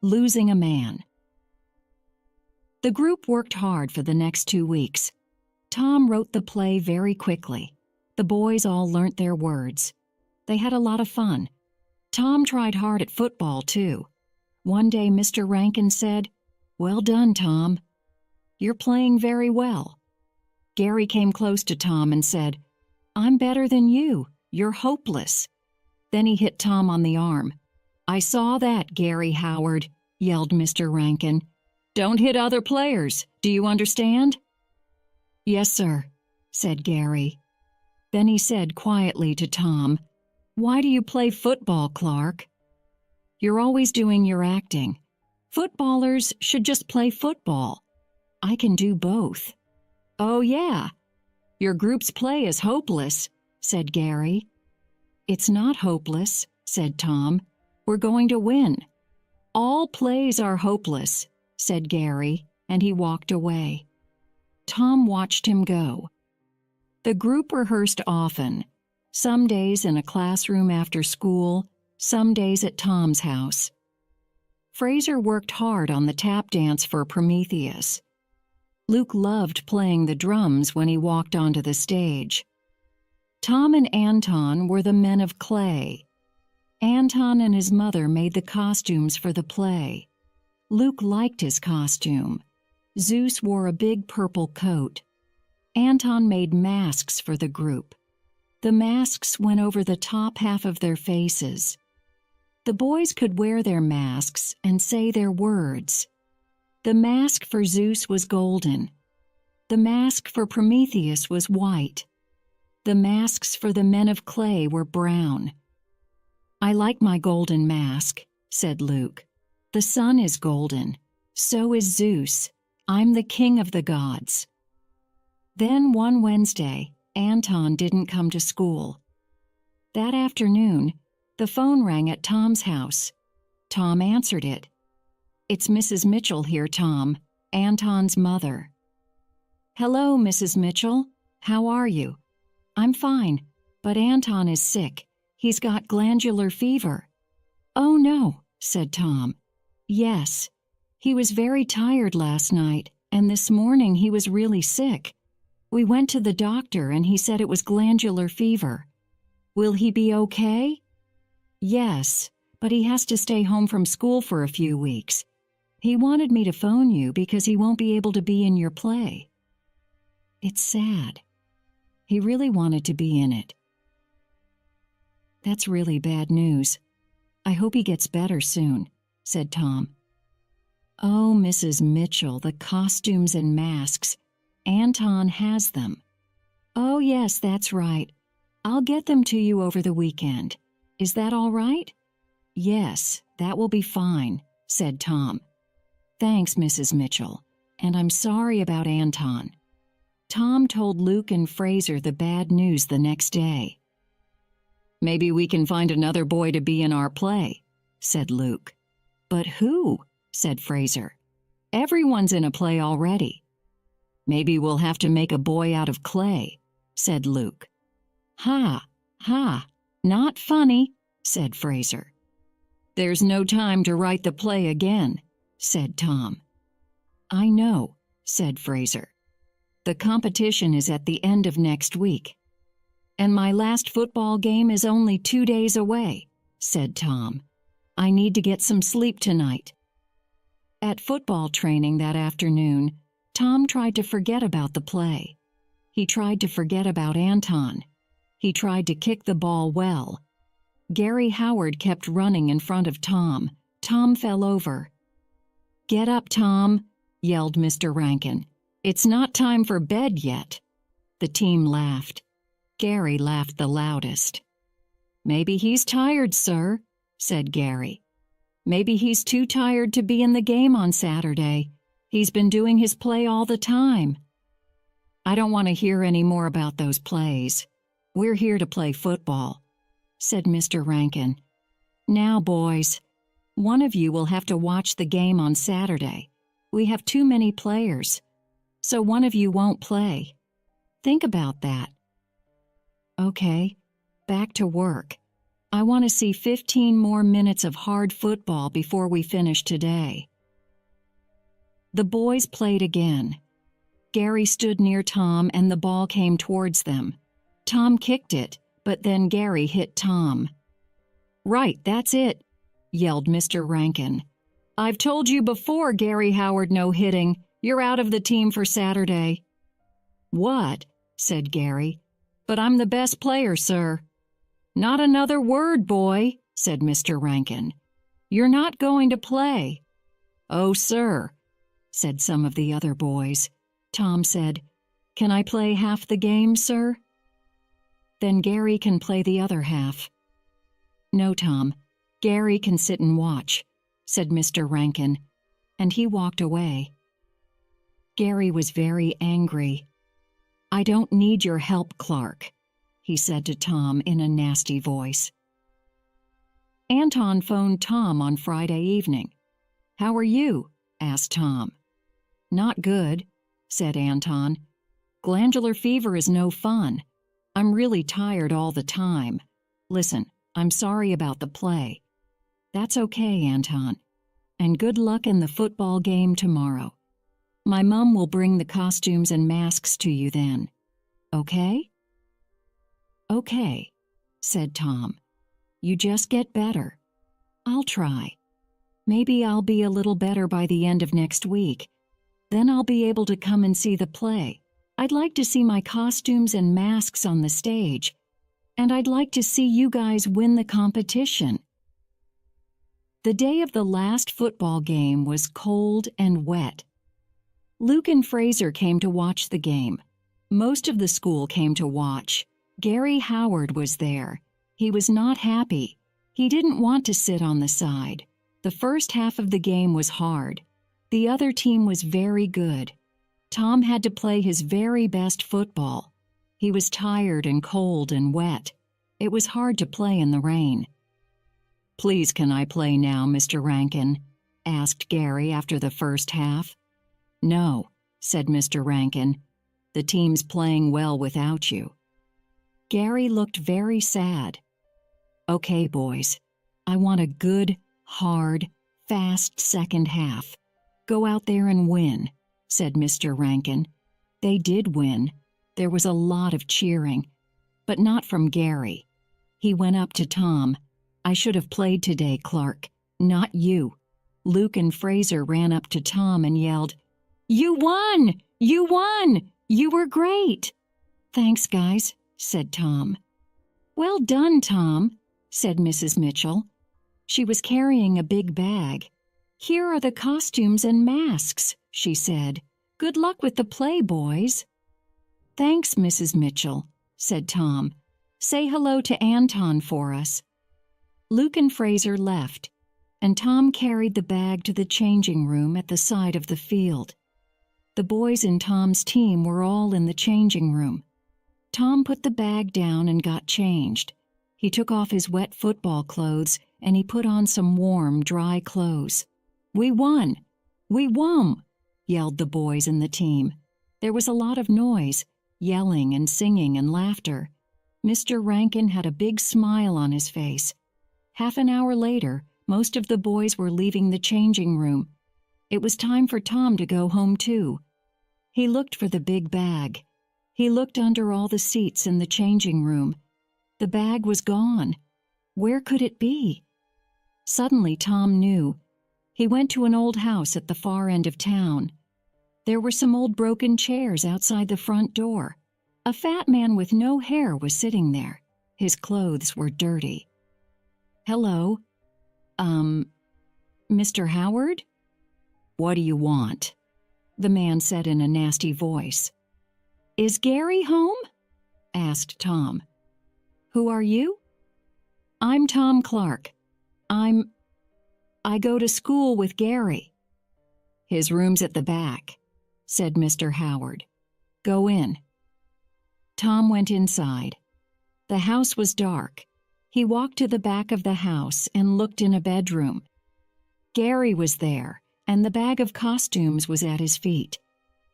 Losing a Man. The group worked hard for the next 2 weeks. Tom wrote the play very quickly. The boys all learnt their words. They had a lot of fun. Tom tried hard at football, too. One day Mr. Rankin said, "Well done, Tom. You're playing very well." Gary came close to Tom and said, "I'm better than you. You're hopeless." Then he hit Tom on the arm. "I saw that, Gary Howard," yelled Mr. Rankin. "Don't hit other players. Do you understand?" "Yes, sir," said Gary. Then he said quietly to Tom, "Why do you play football, Clark? You're always doing your acting. Footballers should just play football. I can do both." "Oh, yeah. Your group's play is hopeless," said Gary. "It's not hopeless," said Tom. "We're going to win." "All plays are hopeless," said Gary, and he walked away. Tom watched him go. The group rehearsed often, some days in a classroom after school, some days at Tom's house. Fraser worked hard on the tap dance for Prometheus. Luke loved playing the drums when he walked onto the stage. Tom and Anton were the men of clay. Anton and his mother made the costumes for the play. Luke liked his costume. Zeus wore a big purple coat. Anton made masks for the group. The masks went over the top half of their faces. The boys could wear their masks and say their words. The mask for Zeus was golden. The mask for Prometheus was white. The masks for the men of clay were brown. "I like my golden mask," said Luke. "The sun is golden. So is Zeus. I'm the king of the gods." Then one Wednesday, Anton didn't come to school. That afternoon, the phone rang at Tom's house. Tom answered it. "It's Mrs. Mitchell here, Tom, Anton's mother." "Hello, Mrs. Mitchell. How are you?" "I'm fine, but Anton is sick. He's got glandular fever." "Oh, no," said Tom. "Yes. He was very tired last night, and this morning he was really sick. We went to the doctor and he said it was glandular fever. Will he be okay?" "Yes, but he has to stay home from school for a few weeks. He wanted me to phone you because he won't be able to be in your play." It's sad. He really wanted to be in it. "That's really bad news. I hope he gets better soon," said Tom. "Oh, Mrs. Mitchell, the costumes and masks. Anton has them." "Oh, yes, that's right. I'll get them to you over the weekend. Is that all right?" "Yes, that will be fine," said Tom. "Thanks, Mrs. Mitchell, and I'm sorry about Anton." Tom told Luke and Fraser the bad news the next day. "Maybe we can find another boy to be in our play," said Luke. "But who?" said Fraser. "Everyone's in a play already." "Maybe we'll have to make a boy out of clay," said Luke. "Ha, ha, not funny," said Fraser. "There's no time to write the play again," said Tom. "I know," said Fraser. "The competition is at the end of next week." "And my last football game is only 2 days away," said Tom. "I need to get some sleep tonight." At football training that afternoon, Tom tried to forget about the play. He tried to forget about Anton. He tried to kick the ball well. Gary Howard kept running in front of Tom. Tom fell over. "Get up, Tom," yelled Mr. Rankin. "It's not time for bed yet." The team laughed. Gary laughed the loudest. "Maybe he's tired, sir," said Gary. "Maybe he's too tired to be in the game on Saturday. He's been doing his play all the time." "I don't want to hear any more about those plays. We're here to play football," said Mr. Rankin. "Now, boys, one of you will have to watch the game on Saturday. We have too many players, so one of you won't play. Think about that." "Okay, back to work." I want to see 15 more minutes of hard football before we finish today." The boys played again. Gary stood near Tom and the ball came towards them. Tom kicked it, but then Gary hit Tom. "Right, that's it," yelled Mr. Rankin. "I've told you before, Gary Howard, no hitting. You're out of the team for Saturday." "What?" said Gary. "But I'm the best player, sir." "Not another word, boy," said Mr. Rankin. "You're not going to play." "Oh, sir," said some of the other boys. Tom said, "Can I play half the game, sir?" "Then Gary can play the other half." "No, Tom, Gary can sit and watch," said Mr. Rankin, and he walked away. Gary was very angry. "I don't need your help, Clark," he said to Tom in a nasty voice. Anton phoned Tom on Friday evening. "How are you?" asked Tom. "Not good," said Anton. "Glandular fever is no fun. I'm really tired all the time. Listen, I'm sorry about the play." "That's okay, Anton. And good luck in the football game tomorrow. My mom will bring the costumes and masks to you then. Okay?" "Okay," said Tom. "You just get better. I'll try. Maybe I'll be a little better by the end of next week. Then I'll be able to come and see the play. I'd like to see my costumes and masks on the stage. And I'd like to see you guys win the competition." The day of the last football game was cold and wet. Luke and Fraser came to watch the game. Most of the school came to watch. Gary Howard was there. He was not happy. He didn't want to sit on the side. The first half of the game was hard. The other team was very good. Tom had to play his very best football. He was tired and cold and wet. It was hard to play in the rain. "Please, can I play now, Mr. Rankin?" asked Gary after the first half. "No," said Mr. Rankin. "The team's playing well without you." Gary looked very sad. "Okay, boys. I want a good, hard, fast second half. Go out there and win," said Mr. Rankin. They did win. There was a lot of cheering, but not from Gary. He went up to Tom. "I should have played today, Clark, not you." Luke and Fraser ran up to Tom and yelled, "You won! You won! You were great!" "Thanks, guys," said Tom. "Well done, Tom," said Mrs. Mitchell. She was carrying a big bag. "Here are the costumes and masks," she said. "Good luck with the play, boys." "Thanks, Mrs. Mitchell," said Tom. "Say hello to Anton for us." Luke and Fraser left, and Tom carried the bag to the changing room at the side of the field. The boys in Tom's team were all in the changing room. Tom put the bag down and got changed. He took off his wet football clothes and he put on some warm, dry clothes. "We won! We won!" yelled the boys in the team. There was a lot of noise, yelling and singing and laughter. Mr. Rankin had a big smile on his face. Half an hour later, most of the boys were leaving the changing room. It was time for Tom to go home too. He looked for the big bag. He looked under all the seats in the changing room. The bag was gone. Where could it be? Suddenly Tom knew. He went to an old house at the far end of town. There were some old broken chairs outside the front door. A fat man with no hair was sitting there. His clothes were dirty. "Hello. Mr. Howard?" "What do you want?" the man said in a nasty voice. "Is Gary home?" asked Tom. "Who are you?" "I'm Tom Clark. I go to school with Gary." "His room's at the back," said Mr. Howard. "Go in." Tom went inside. The house was dark. He walked to the back of the house and looked in a bedroom. Gary was there, and the bag of costumes was at his feet.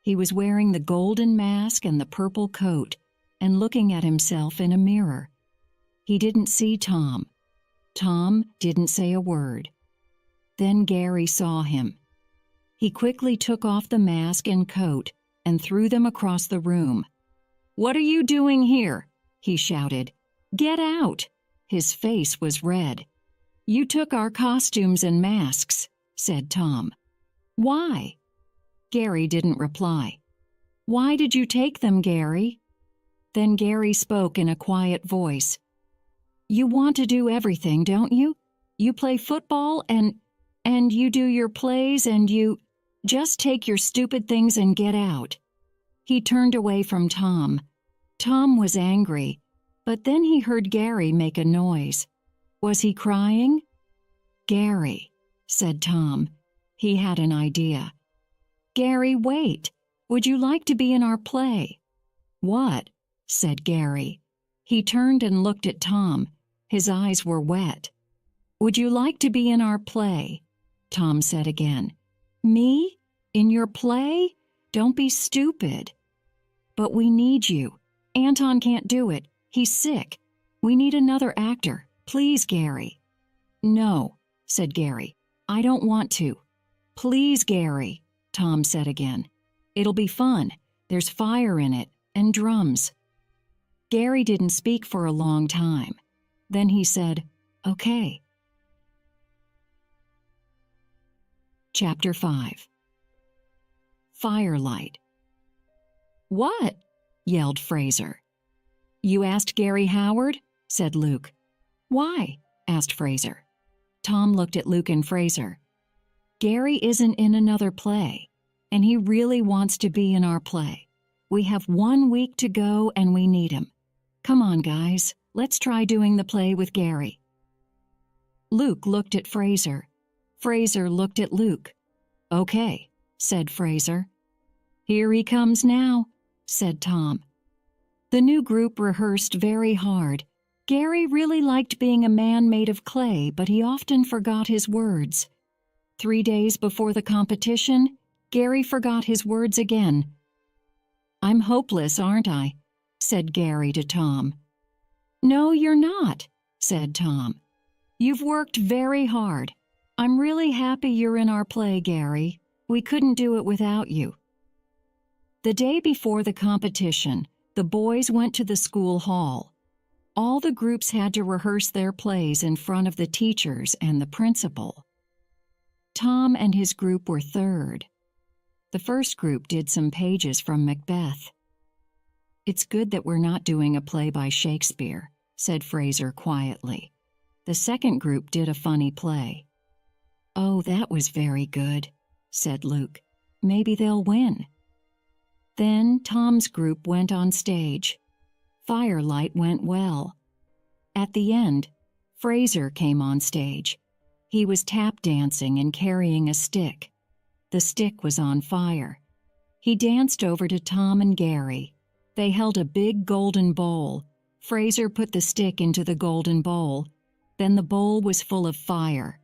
He was wearing the golden mask and the purple coat, and looking at himself in a mirror. He didn't see Tom. Tom didn't say a word. Then Gary saw him. He quickly took off the mask and coat and threw them across the room. "What are you doing here?" he shouted. "Get out!" His face was red. "You took our costumes and masks," said Tom. "Why?" Gary didn't reply. "Why did you take them, Gary?" Then Gary spoke in a quiet voice. "You want to do everything, don't you? You play football and you do your plays and you just take your stupid things and get out." He turned away from Tom. Tom was angry, but then he heard Gary make a noise. Was he crying? "Gary," said Tom. He had an idea. "Gary, wait. Would you like to be in our play?" "What?" said Gary. He turned and looked at Tom. His eyes were wet. "Would you like to be in our play?" Tom said again. "Me? In your play? Don't be stupid." "But we need you. Anton can't do it. He's sick. We need another actor. Please, Gary." "No," said Gary. "I don't want to." "Please, Gary," Tom said again. "It'll be fun. There's fire in it, and drums." Gary didn't speak for a long time. Then he said, "Okay." Chapter 5. Firelight. "What?" yelled Fraser. "You asked Gary Howard?" said Luke. "Why?" asked Fraser. Tom looked at Luke and Fraser. "Gary isn't in another play, and he really wants to be in our play. We have 1 week to go and we need him. Come on, guys, let's try doing the play with Gary." Luke looked at Fraser. Fraser looked at Luke. "Okay," said Fraser. "Here he comes now," said Tom. The new group rehearsed very hard. Gary really liked being a man made of clay, but he often forgot his words. 3 days before the competition, Gary forgot his words again. "I'm hopeless, aren't I?" said Gary to Tom. "No, you're not," said Tom. "You've worked very hard. I'm really happy you're in our play, Gary. We couldn't do it without you." The day before the competition, the boys went to the school hall. All the groups had to rehearse their plays in front of the teachers and the principal. Tom and his group were third. The first group did some pages from Macbeth. "It's good that we're not doing a play by Shakespeare," said Fraser quietly. The second group did a funny play. "Oh, that was very good," said Luke. "Maybe they'll win." Then Tom's group went on stage. Firelight went well. At the end, Fraser came on stage. He was tap dancing and carrying a stick. The stick was on fire. He danced over to Tom and Gary. They held a big golden bowl. Fraser put the stick into the golden bowl. Then the bowl was full of fire.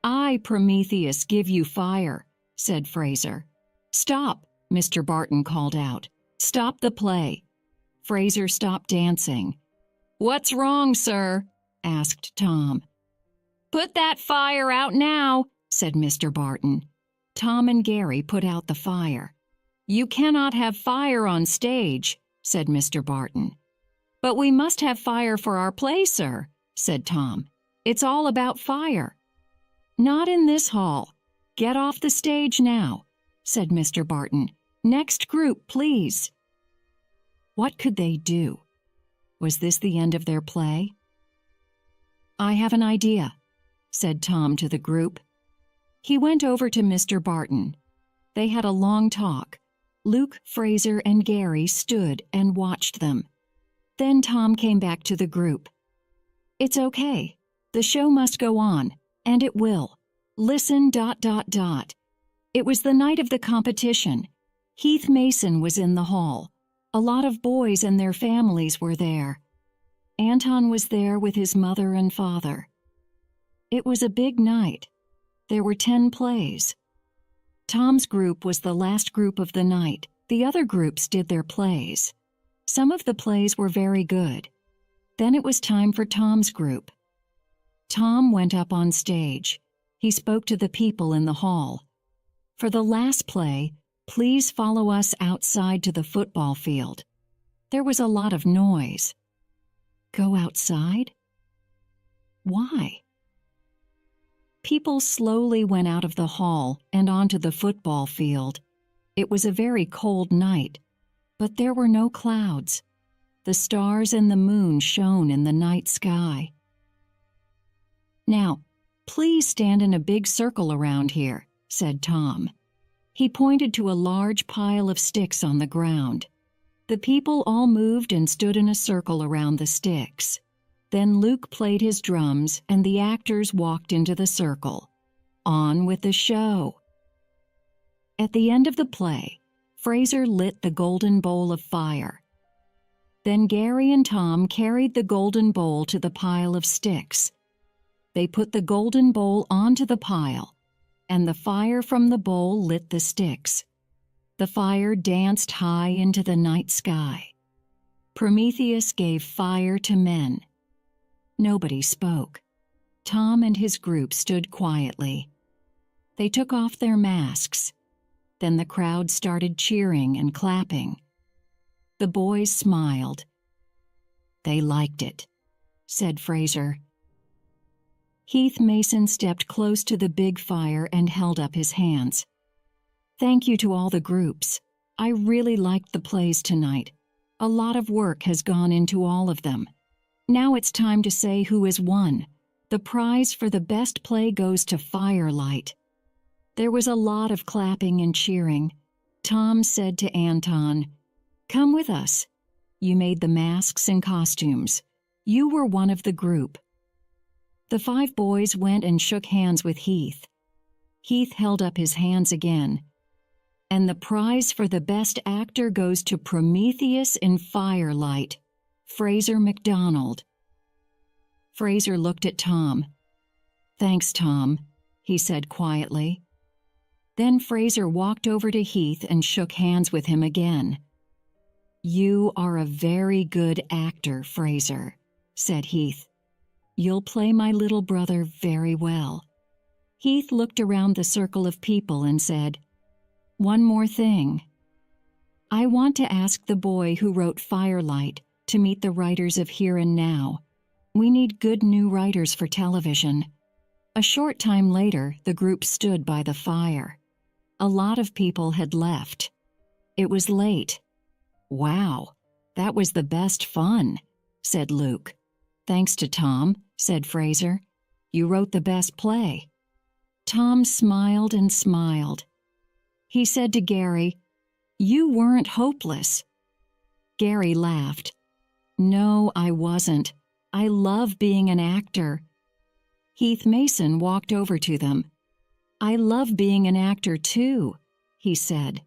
"I, Prometheus, give you fire," said Fraser. "Stop," Mr. Barton called out. "Stop the play." Fraser stopped dancing. "What's wrong, sir?" asked Tom. "Put that fire out now," said Mr. Barton. Tom and Gary put out the fire. "You cannot have fire on stage," said Mr. Barton. "But we must have fire for our play, sir," said Tom. "It's all about fire." "Not in this hall. Get off the stage now," said Mr. Barton. "Next group, please." What could they do? Was this the end of their play? "I have an idea," said Tom to the group. He went over to Mr. Barton. They had a long talk. Luke, Fraser, and Gary stood and watched them. Then Tom came back to the group. "It's okay. The show must go on, and it will. Listen, ... It was the night of the competition. Heath Mason was in the hall. A lot of boys and their families were there. Anton was there with his mother and father. It was a big night. There were 10 plays. Tom's group was the last group of the night. The other groups did their plays. Some of the plays were very good. Then it was time for Tom's group. Tom went up on stage. He spoke to the people in the hall. For the last play, please follow us outside to the football field. There was a lot of noise. Go outside? Why? People slowly went out of the hall and onto the football field. It was a very cold night, but there were no clouds. The stars and the moon shone in the night sky. Now, please stand in a big circle around here, said Tom. He pointed to a large pile of sticks on the ground. The people all moved and stood in a circle around the sticks. Then Luke played his drums and the actors walked into the circle. On with the show. At the end of the play, Fraser lit the golden bowl of fire. Then Gary and Tom carried the golden bowl to the pile of sticks. They put the golden bowl onto the pile, and the fire from the bowl lit the sticks. The fire danced high into the night sky. Prometheus gave fire to men. Nobody spoke. Tom and his group stood quietly. They took off their masks. Then the crowd started cheering and clapping. The boys smiled. They liked it, said Fraser. Heath Mason stepped close to the big fire and held up his hands. Thank you to all the groups. I really liked the plays tonight. A lot of work has gone into all of them. Now it's time to say who has won. The prize for the best play goes to Firelight. There was a lot of clapping and cheering. Tom said to Anton, "Come with us. You made the masks and costumes. You were one of the group." The 5 boys went and shook hands with Heath. Heath held up his hands again. And the prize for the best actor goes to Prometheus in Firelight, Fraser McDonald. Fraser looked at Tom. "Thanks, Tom," he said quietly. Then Fraser walked over to Heath and shook hands with him again. "You are a very good actor, Fraser," said Heath. "You'll play my little brother very well." Heath looked around the circle of people and said, "One more thing. I want to ask the boy who wrote Firelight to meet the writers of Here and Now. We need good new writers for television." A short time later, the group stood by the fire. A lot of people had left. It was late. "Wow, that was the best fun," said Luke. "Thanks to Tom," said Fraser. "You wrote the best play." Tom smiled and smiled. He said to Gary, "You weren't hopeless." Gary laughed. "No, I wasn't. I love being an actor." Heath Mason walked over to them. "I love being an actor too," he said.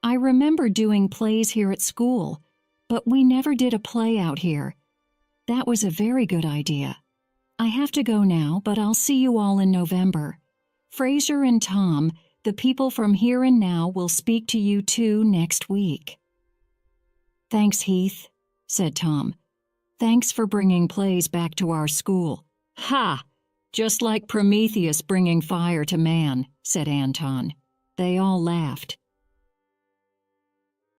"I remember doing plays here at school, but we never did a play out here. That was a very good idea. I have to go now, but I'll see you all in November. Fraser and Tom, the people from Here and Now, will speak to you too next week." "Thanks, Heath," said Tom. "Thanks for bringing plays back to our school." "Ha! Just like Prometheus bringing fire to man," said Anton. They all laughed.